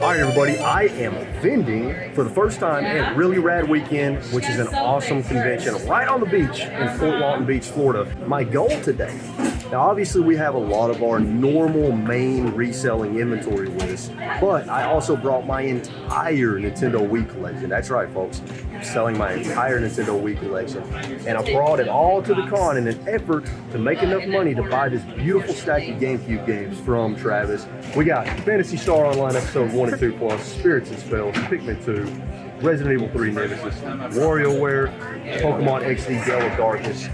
All right, everybody, I am vending for the first time at Really Rad Weekend, which is an awesome convention right on the beach in Fort Walton Beach, Florida. My goal today, now obviously we have a lot of our normal main reselling inventory with us, but I also brought my entire Nintendo Wii collection. That's right, folks. I'm selling my entire Nintendo Wii collection. And I brought it all to the con in an effort to make enough money to buy this beautiful stack of GameCube games from Travis. We got Phantasy Star Online Episode 1 and 2 Plus, Spirits and Spells, Pikmin 2, Resident Evil 3 Nemesis, WarioWare, Pokemon XD Gale of Darkness.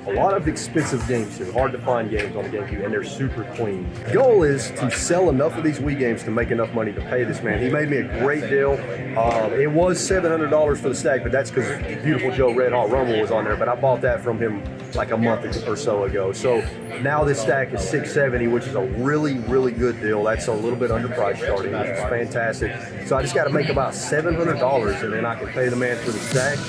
A lot of expensive games here, hard to find games on the GameCube, and they're super clean. The goal is to sell enough of these Wii games to make enough money to pay this man. He made me a great deal. It was $700 for the stack, but that's because Beautiful Joe Red Hot Rumble was on there, but I bought that from him like a month or so ago. So now this stack is $670, which is a really, really good deal. That's a little bit underpriced starting, which is fantastic. So I just got to make about $700, and then I can pay the man for the stack.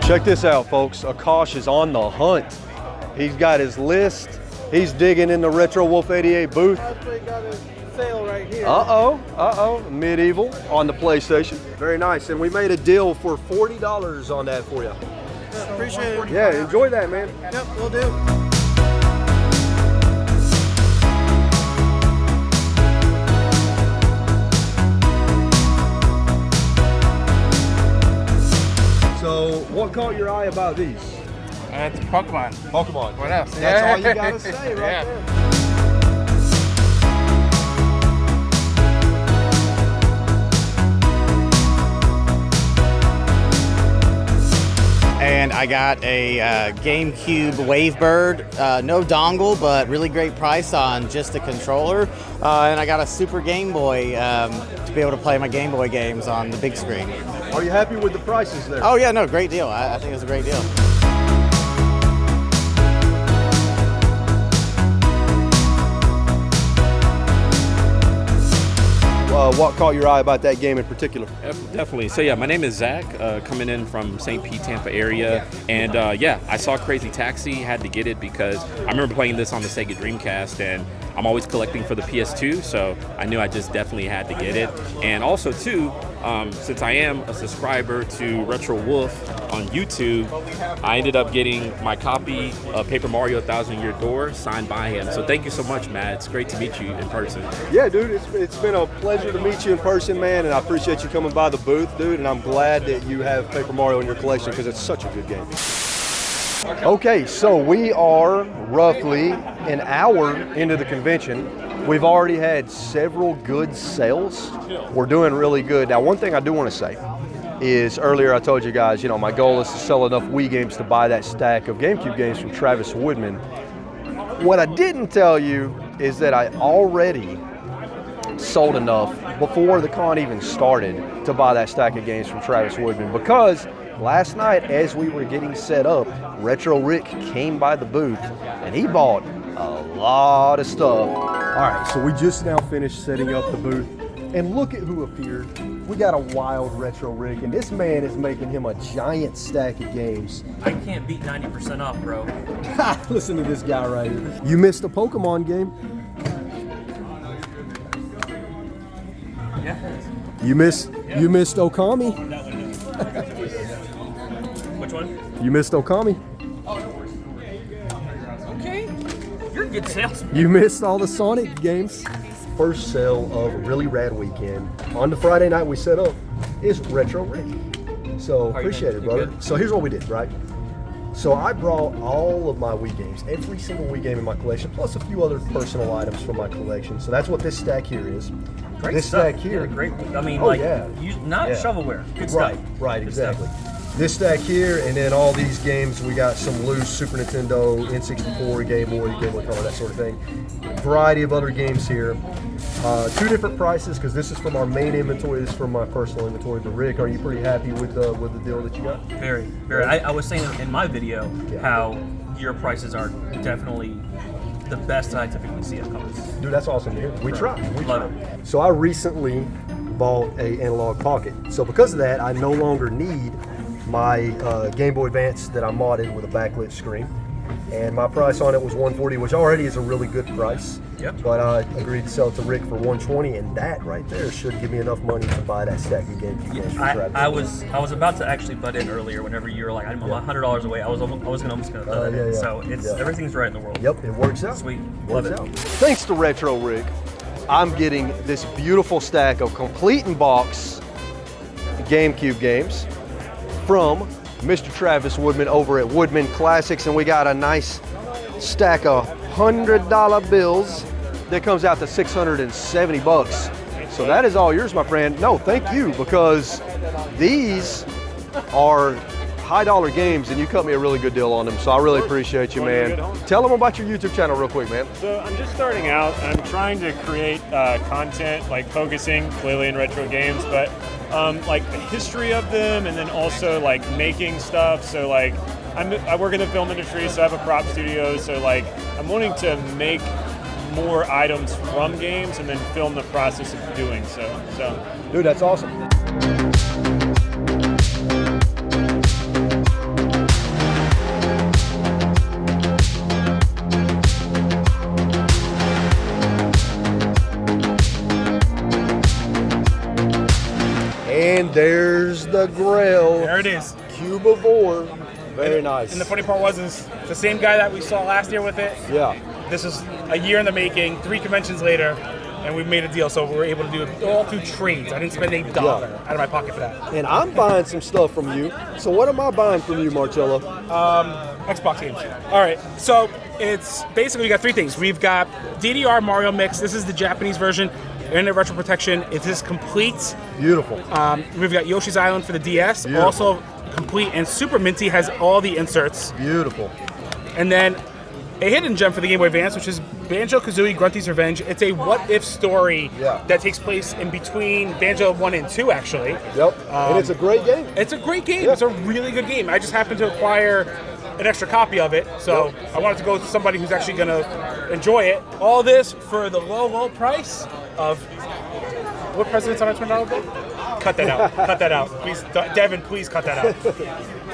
Check this out, folks. Akash is on the hunt. He's got his list. He's digging in the RetroWolf 88 booth. Actually got a sale right here. Uh-oh. Medieval on the PlayStation. Very nice. And we made a deal for $40 on that for you. Yeah, appreciate it. Yeah, enjoy that, man. Yep, will do. So, what caught your eye about these? It's Pokemon. Pokemon. What else? That's all you gotta say right there. And I got a GameCube Wavebird, no dongle, but really great price on just the controller. And I got a Super Game Boy to be able to play my Game Boy games on the big screen. Are you happy with the prices there? Oh yeah, no, great deal. I think it was a great deal. What caught your eye about that game in particular? Definitely. So yeah, my name is Zach, coming in from St. Pete, Tampa area, and yeah, I saw Crazy Taxi, had to get it because I remember playing this on the Sega Dreamcast, and I'm always collecting for the PS2, so I knew I just definitely had to get it. And also too, since I am a subscriber to RetroWolf on YouTube, I ended up getting my copy of Paper Mario 1,000 Year Door signed by him. So thank you so much, Matt. It's great to meet you in person. Yeah, dude, it's been a pleasure to meet you in person, man, and I appreciate you coming by the booth, dude, and I'm glad that you have Paper Mario in your collection because it's such a good game. Okay, so we are roughly an hour into the convention. We've already had several good sales. We're doing really good. Now, one thing I do want to say is earlier I told you guys, you know, my goal is to sell enough Wii games to buy that stack of GameCube games from Travis Woodman. What I didn't tell you is that I already sold enough before the con even started to buy that stack of games from Travis Woodman, because last night as we were getting set up, Retro Rick came by the booth and he bought a lot of stuff. All right, so we just now finished setting up the booth, and look at who appeared. We got a wild Retro Rick, and this man is making him a giant stack of games. I can't beat 90% off, bro. Listen to this guy right here. You missed a Pokemon game. Yeah. You missed Okami. Which one? You missed Okami. Okay. You're a good salesman. You missed all the Sonic games. First sale of Really Rad Weekend on the Friday night we set up is Retro Rick. So appreciate it, brother. So here's what we did, right? So I brought all of my Wii games, every single Wii game in my collection, plus a few other personal items from my collection. So that's what this stack here is. Great this stuff. stack here. Yeah, great. I mean, Oh, like, yeah. not shovelware. Good stuff. Right, Good exactly. stuff. This stack here, and then all these games, we got some loose Super Nintendo, N64, Game Boy Color, that sort of thing. Variety of other games here. Two different prices, because this is from our main inventory, this is from my personal inventory. But Rick, are you pretty happy with the deal that you got? Very, very. I was saying in my video how your prices are definitely the best that I typically see at cons. Dude, that's awesome to hear. We try. Love it. So I recently bought a analog pocket. So because of that, I no longer need my Game Boy Advance that I modded with a backlit screen. And my price on it was $140, which already is a really good price. Yep. But I agreed to sell it to Rick for $120, and that right there should give me enough money to buy that stack of GameCube games. for Travis. I was about to actually butt in earlier whenever you were like, I'm $100 away. I was almost gonna throw that in. yeah. So it's everything's right in the world. Yep, it works out. Sweet. Works Love it. out. Thanks to Retro Rick, I'm getting this beautiful stack of complete in box GameCube games from Mr. Travis Woodman over at Woodman Classics, and we got a nice stack of $100 bills that comes out to 670 bucks. So that is all yours, my friend. No, thank you, because these are high dollar games and you cut me a really good deal on them. So I really appreciate you, man. Tell them about your YouTube channel real quick, man. So I'm just starting out. I'm trying to create content, like focusing clearly in retro games, but like the history of them, and then also like making stuff. So like I work in the film industry, so I have a prop studio. So like I'm wanting to make more items from games and then film the process of doing so. Dude, that's awesome. And there's the GRAIL. There it is. Cubivore. Very nice. And the funny part was, is the same guy that we saw last year with it. Yeah. This is a year in the making, 3 conventions later, and we made a deal. So we were able to do it all through trades. I didn't spend $1 out of my pocket for that. And I'm buying some stuff from you. So what am I buying from you, Marcello? Xbox games. All right, so it's basically we got 3 things. We've got DDR Mario Mix. This is the Japanese version. Internet Retro Protection. It is complete. Beautiful. We've got Yoshi's Island for the DS. Beautiful. Also complete, and Super Minty has all the inserts. Beautiful. And then a hidden gem for the Game Boy Advance, which is Banjo-Kazooie Grunty's Revenge. It's a what-if story that takes place in between Banjo 1 and 2, actually. Yep, and it's a great game. It's a great game. Yeah. It's a really good game. I just happened to acquire an extra copy of it, so I wanted to go to somebody who's actually going to enjoy it. All this for the low, low price of... What president's on a $20 bill? Cut that out. Cut that out. Please, Devin, please cut that out.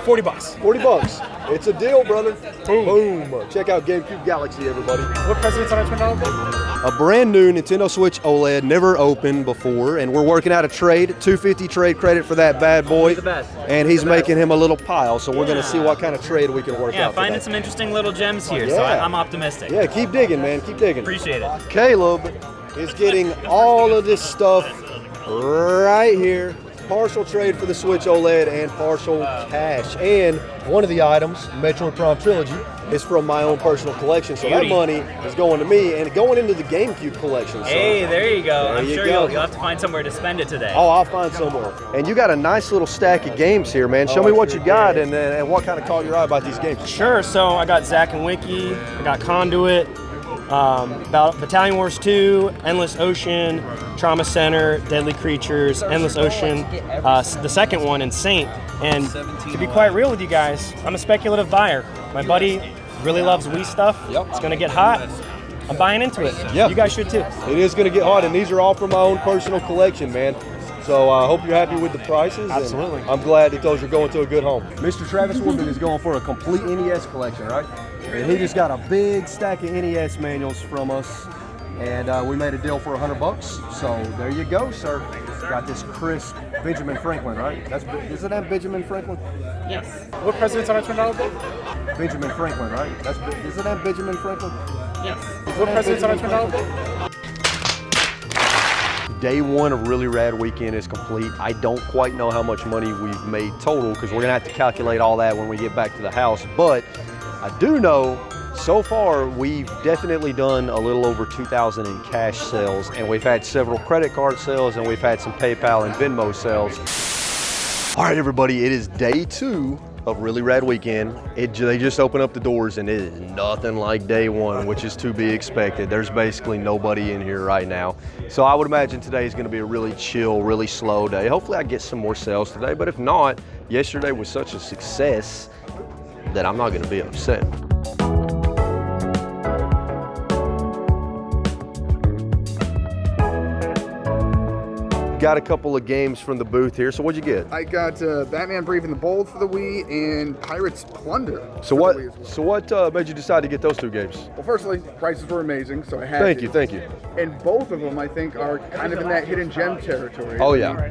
$40. 40 bucks. It's a deal, brother. Boom. Check out GameCube Galaxy, everybody. What president's on a $20 bill? A brand new Nintendo Switch OLED, never opened before, and we're working out a trade, $250 trade credit for that bad boy. The best. And he's making him a little pile, so we're going to see what kind of trade we can work Yeah, out. finding today. some interesting little gems here, Yeah. so I'm optimistic. Yeah, keep digging, man. Keep digging. Appreciate it. Caleb is getting all of this stuff right here. Partial trade for the Switch OLED and partial cash. And one of the items, Metroid Prime Trilogy, is from my own personal collection. So that money is going to me and going into the GameCube collection. So Hey, there you go. I'm you sure go. you'll have to find somewhere to spend it today. Oh, I'll find somewhere. And you got a nice little stack of games here, man. Show me what you got and what kind of caught your eye about these games. Sure, so I got Zack and Wiki, I got Conduit, Battalion Wars 2, Endless Ocean, Trauma Center, Deadly Creatures, Endless Ocean, the second one, and Saint. And to be quite real with you guys, I'm a speculative buyer. My buddy really loves Wii stuff. It's gonna get hot. I'm buying into it. Yeah. You guys should too. It is going to get hot, and these are all from my own personal collection, man. So I hope you're happy with the prices. Absolutely. And I'm glad that those are going to a good home. Mr. Travis Woodman is going for a complete NES collection, right? And he just got a big stack of NES manuals from us, and we made a deal for $100. So there you go, sir. Got this crisp Benjamin Franklin, right? Isn't that Benjamin Franklin? Yes. What president's on a $20 bill? Benjamin Franklin, right? Isn't that Benjamin Franklin? Yes. What president's on a $20 bill? Day one of Really Rad Weekend is complete. I don't quite know how much money we've made total because we're gonna have to calculate all that when we get back to the house. But I do know so far we've definitely done a little over 2,000 in cash sales, and we've had several credit card sales, and we've had some PayPal and Venmo sales. All right, everybody, it is day 2 of Really Rad Weekend. They just opened up the doors, and it is nothing like day 1, which is to be expected. There's basically nobody in here right now. So I would imagine today is gonna be a really chill, really slow day. Hopefully I get some more sales today, but if not, yesterday was such a success that I'm not gonna be upset. got a couple of games from the booth here. So what'd you get? I got Batman Brave and the Bold for the Wii and Pirates Plunder. So what? So what made you decide to get those 2 games? Well, firstly, prices were amazing, so I had Thank to. you, thank you. And both of them, I think, are kind of in that hidden gem territory. Oh yeah.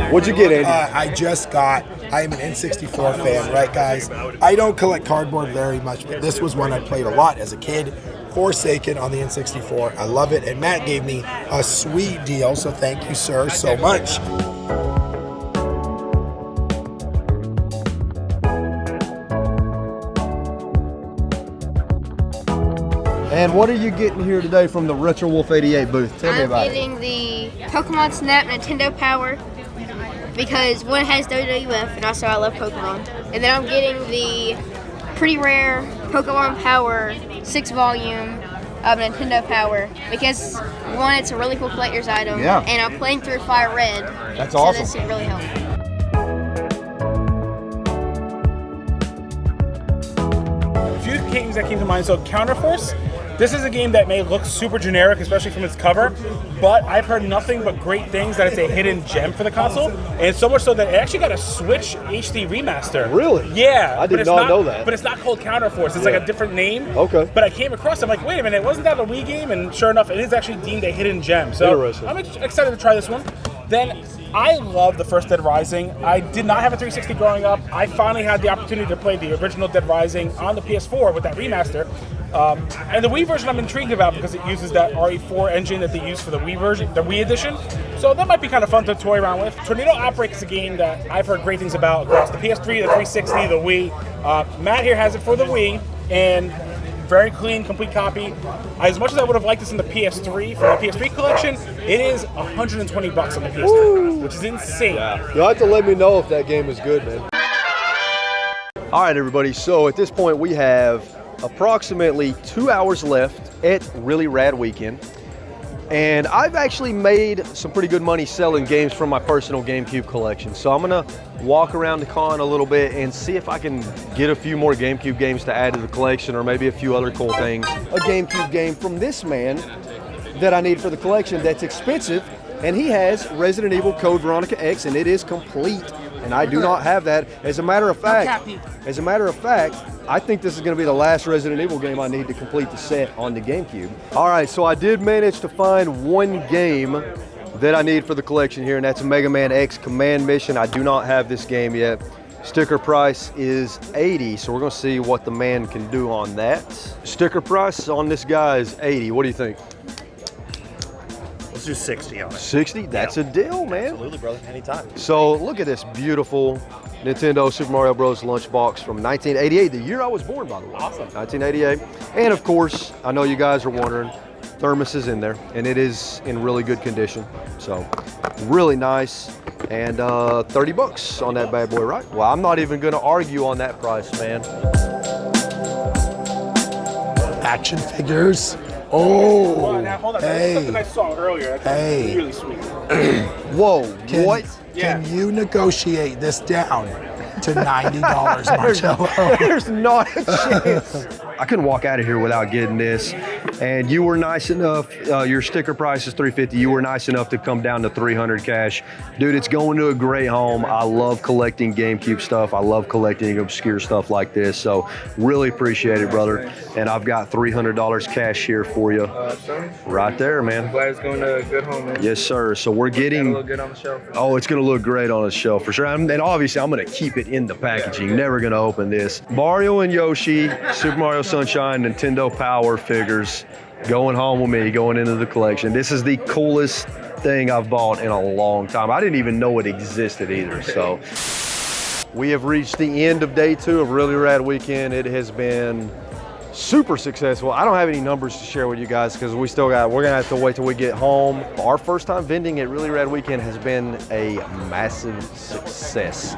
What'd you get, Andy? I am an N64 fan, right, guys? I don't collect cardboard very much, but this was one I played a lot as a kid. Forsaken on the N64. I love it, and Matt gave me a sweet deal, so thank you, sir, so much. And what are you getting here today from the RetroWolf 88 booth? Tell me about it. I'm getting the Pokemon Snap Nintendo Power because one has WWF and also I love Pokemon. And then I'm getting the pretty rare Pokemon Power 6 volume of Nintendo Power because one, it's a really cool collector's item, and I'm playing through Fire Red. That's awesome. So this really helps. A few games that came to mind. So Counterforce. This is a game that may look super generic, especially from its cover, but I've heard nothing but great things that it's a hidden gem for the console, and so much so that it actually got a Switch HD remaster. Really? Yeah. I did not know that. But it's not called Counterforce. It's like a different name. Okay. But I came across it. I'm like, wait a minute, wasn't that a Wii game? And sure enough, it is actually deemed a hidden gem. So Interesting. I'm excited to try this one. Then I love the first Dead Rising. I did not have a 360 growing up. I finally had the opportunity to play the original Dead Rising on the PS4 with that remaster. And the Wii version I'm intrigued about because it uses that RE4 engine that they use for the Wii version, the Wii edition. So that might be kind of fun to toy around with. Tornado Outbreak is a game that I've heard great things about across the PS3, the 360, the Wii. Matt here has it for the Wii, and very clean, complete copy. As much as I would have liked this in the PS3 for the PS3 collection, it is $120 on the PS3, which is insane. You'll have to let me know if that game is good, man. All right, everybody. So at this point, we have approximately 2 hours left at Really Rad Weekend. And I've actually made some pretty good money selling games from my personal GameCube collection. So I'm gonna walk around the con a little bit and see if I can get a few more GameCube games to add to the collection, or maybe a few other cool things. A GameCube game from this man that I need for the collection that's expensive, and he has Resident Evil Code Veronica X, and it is complete. And I do not have that. As a matter of fact, I think this is going to be the last Resident Evil game I need to complete the set on the GameCube. All right, so I did manage to find one game that I need for the collection here, and that's a Mega Man X Command Mission. I do not have this game yet. Sticker price is $80, so we're going to see what the man can do on that. Sticker price on this guy is $80. What do you think? Let's do 60 on it. 60? That's a deal, man. Absolutely, brother. Anytime. So look at this beautiful Nintendo Super Mario Bros. Lunchbox from 1988, the year I was born, by the way. Awesome. 1988. And of course, I know you guys are wondering, thermos is in there, and it is in really good condition. So really nice. And 30 bucks on that bad boy, right? Well, I'm not even going to argue on that price, man. Action figures. Oh, Now, hold on. hey. That's something I saw earlier. That's really sweet. Whoa, what? Can you negotiate this down to $90, Marcello? There's not a chance. I couldn't walk out of here without getting this. And you were nice enough, your sticker price is $350. You were nice enough to come down to $300 cash. Dude, it's going to a great home. I love collecting GameCube stuff. I love collecting obscure stuff like this. So really appreciate it, brother. And I've got $300 cash here for you. Right there, man. I'm glad it's going to a good home, man. Yes, sir. So we're getting... It'll look good on the shelf. Oh, it's going to look great on the shelf for sure. And obviously, I'm going to keep it in the packaging. Never going to open this. Mario and Yoshi, Super Mario Sunshine, Nintendo Power figures going home with me, going into the collection. This is the coolest thing I've bought in a long time. I didn't even know it existed either. So we have reached the end of day 2 of Really Rad Weekend. It has been super successful. I don't have any numbers to share with you guys because we're gonna have to wait till we get home. Our first time vending at Really Rad Weekend has been a massive success.